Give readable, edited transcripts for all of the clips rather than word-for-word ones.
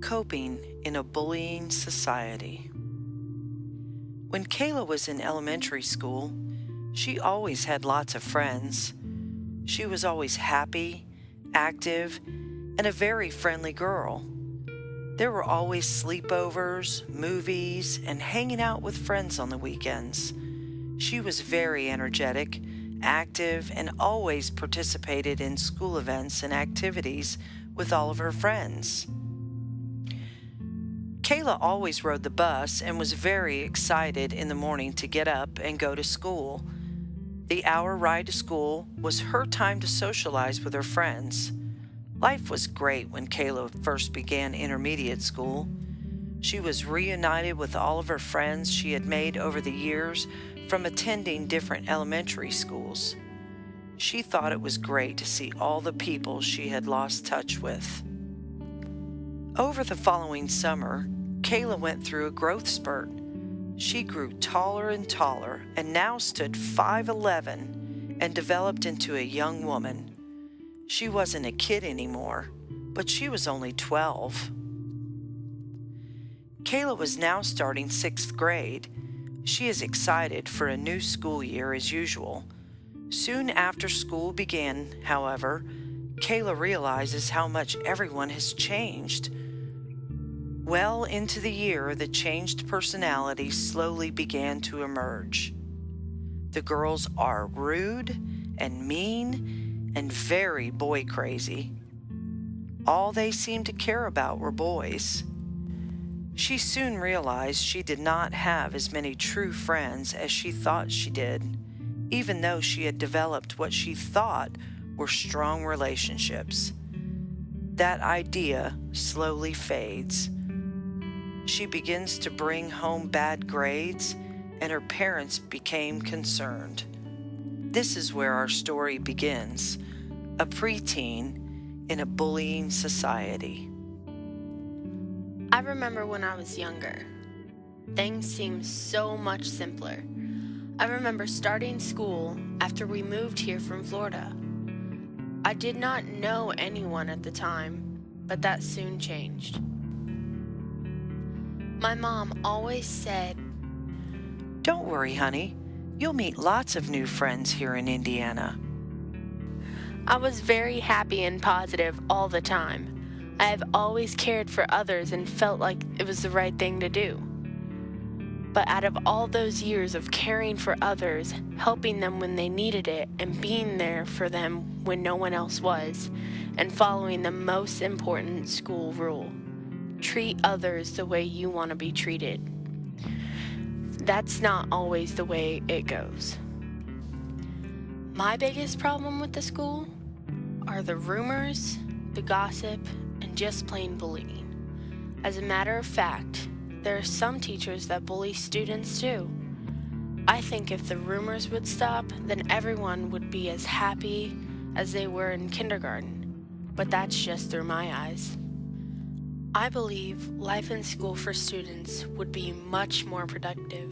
Coping in a Bullying Society. When Kayla was in elementary school, she always had lots of friends. She was always happy, active, and a very friendly girl. There were always sleepovers, movies, and hanging out with friends on the weekends. She was very energetic, active, and always participated in school events and activities with all of her friends. Kayla always rode the bus and was very excited in the morning to get up and go to school. The hour ride to school was her time to socialize with her friends. Life was great when Kayla first began intermediate school. She was reunited with all of her friends she had made over the years from attending different elementary schools. She thought it was great to see all the people she had lost touch with. Over the following summer, Kayla went through a growth spurt. She grew taller and taller and now stood 5'11" and developed into a young woman. She wasn't a kid anymore, but she was only 12. Kayla was now starting 6th grade. She is excited for a new school year as usual. Soon after school began, however, Kayla realizes how much everyone has changed. Well into the year, the changed personality slowly began to emerge. The girls are rude and mean and very boy crazy. All they seemed to care about were boys. She soon realized she did not have as many true friends as she thought she did, even though she had developed what she thought were strong relationships. That idea slowly fades. She begins to bring home bad grades, and her parents became concerned. This is where our story begins, a preteen in a bullying society. I remember when I was younger. Things seemed so much simpler. I remember starting school after we moved here from Florida. I did not know anyone at the time, but that soon changed. My mom always said, "Don't worry, honey. You'll meet lots of new friends here in Indiana." I was very happy and positive all the time. I have always cared for others and felt like it was the right thing to do. But out of all those years of caring for others, helping them when they needed it, and being there for them when no one else was, and following the most important school rule, treat others the way you want to be treated. That's not always the way it goes. My biggest problem with the school are the rumors, the gossip, and just plain bullying. As a matter of fact, there are some teachers that bully students too. I think if the rumors would stop, then everyone would be as happy as they were in kindergarten. But that's just through my eyes. I believe life in school for students would be much more productive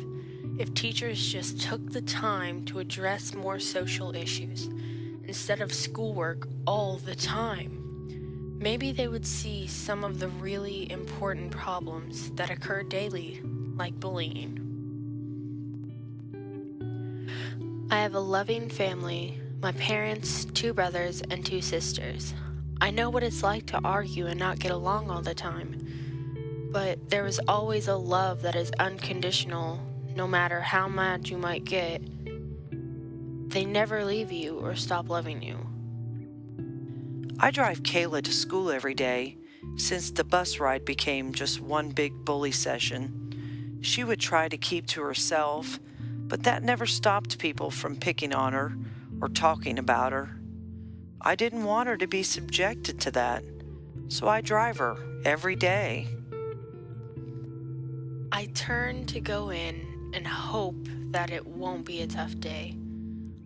if teachers just took the time to address more social issues instead of schoolwork all the time. Maybe they would see some of the really important problems that occur daily, like bullying. I have a loving family, my parents, 2 brothers, and 2 sisters. I know what it's like to argue and not get along all the time, but there is always a love that is unconditional, no matter how mad you might get. They never leave you or stop loving you. I drive Kayla to school every day. Since the bus ride became just one big bully session, she would try to keep to herself, but that never stopped people from picking on her or talking about her. I didn't want her to be subjected to that, so I drive her every day. I turn to go in and hope that it won't be a tough day.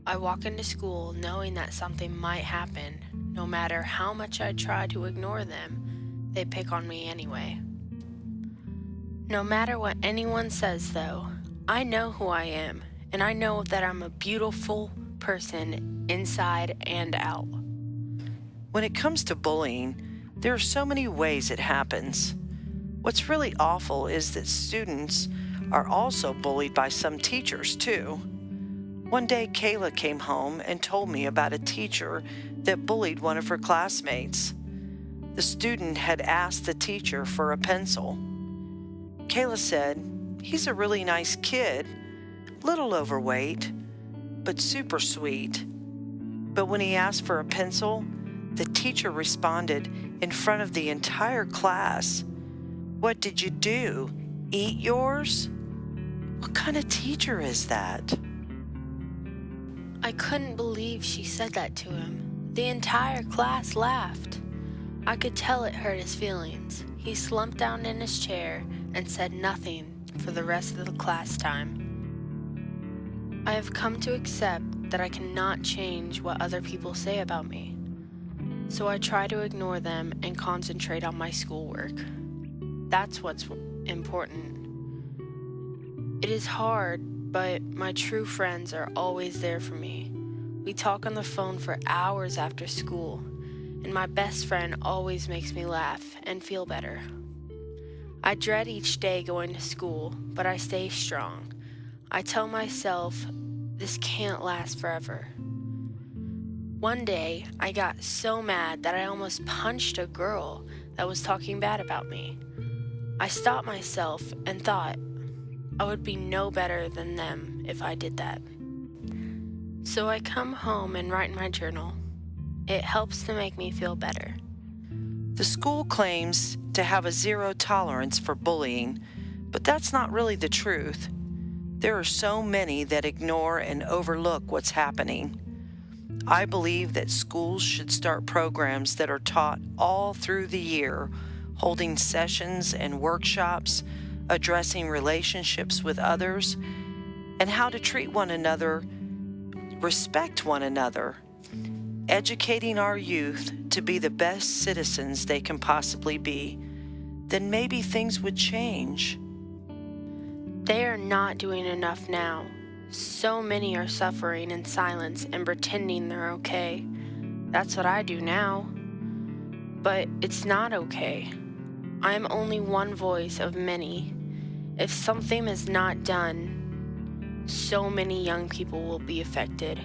I walk into school knowing that something might happen. No matter how much I try to ignore them, they pick on me anyway. No matter what anyone says though, I know who I am, and I know that I'm a beautiful person inside and out. When it comes to bullying, there are so many ways it happens. What's really awful is that students are also bullied by some teachers, too. One day, Kayla came home and told me about a teacher that bullied one of her classmates. The student had asked the teacher for a pencil. Kayla said, "He's a really nice kid, little overweight, but super sweet." But when he asked for a pencil, the teacher responded in front of the entire class, "What did you do? Eat yours?" What kind of teacher is that? I couldn't believe she said that to him. The entire class laughed. I could tell it hurt his feelings. He slumped down in his chair and said nothing for the rest of the class time. I have come to accept that I cannot change what other people say about me, so I try to ignore them and concentrate on my schoolwork. That's what's important. It is hard, but my true friends are always there for me. We talk on the phone for hours after school, and my best friend always makes me laugh and feel better. I dread each day going to school, but I stay strong. I tell myself this can't last forever. One day, I got so mad that I almost punched a girl that was talking bad about me. I stopped myself and thought I would be no better than them if I did that. So I come home and write in my journal. It helps to make me feel better. The school claims to have a zero tolerance for bullying, but that's not really the truth. There are so many that ignore and overlook what's happening. I believe that schools should start programs that are taught all through the year, holding sessions and workshops, addressing relationships with others, and how to treat one another, respect one another, educating our youth to be the best citizens they can possibly be. Then maybe things would change. They are not doing enough now. So many are suffering in silence and pretending they're okay. That's what I do now. But it's not okay. I am only one voice of many. If something is not done, so many young people will be affected.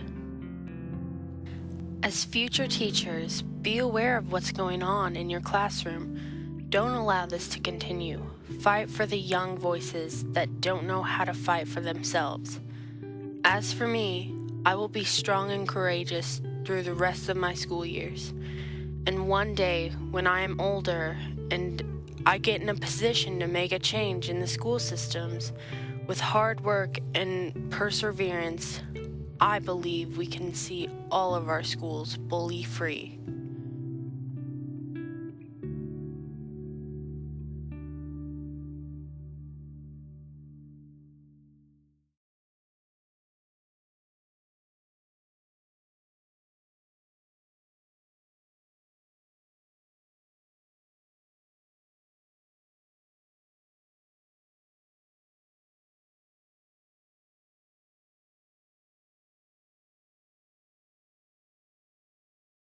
As future teachers, be aware of what's going on in your classroom. Don't allow this to continue. Fight for the young voices that don't know how to fight for themselves. As for me, I will be strong and courageous through the rest of my school years. And one day, when I am older and I get in a position to make a change in the school systems, with hard work and perseverance, I believe we can see all of our schools bully-free.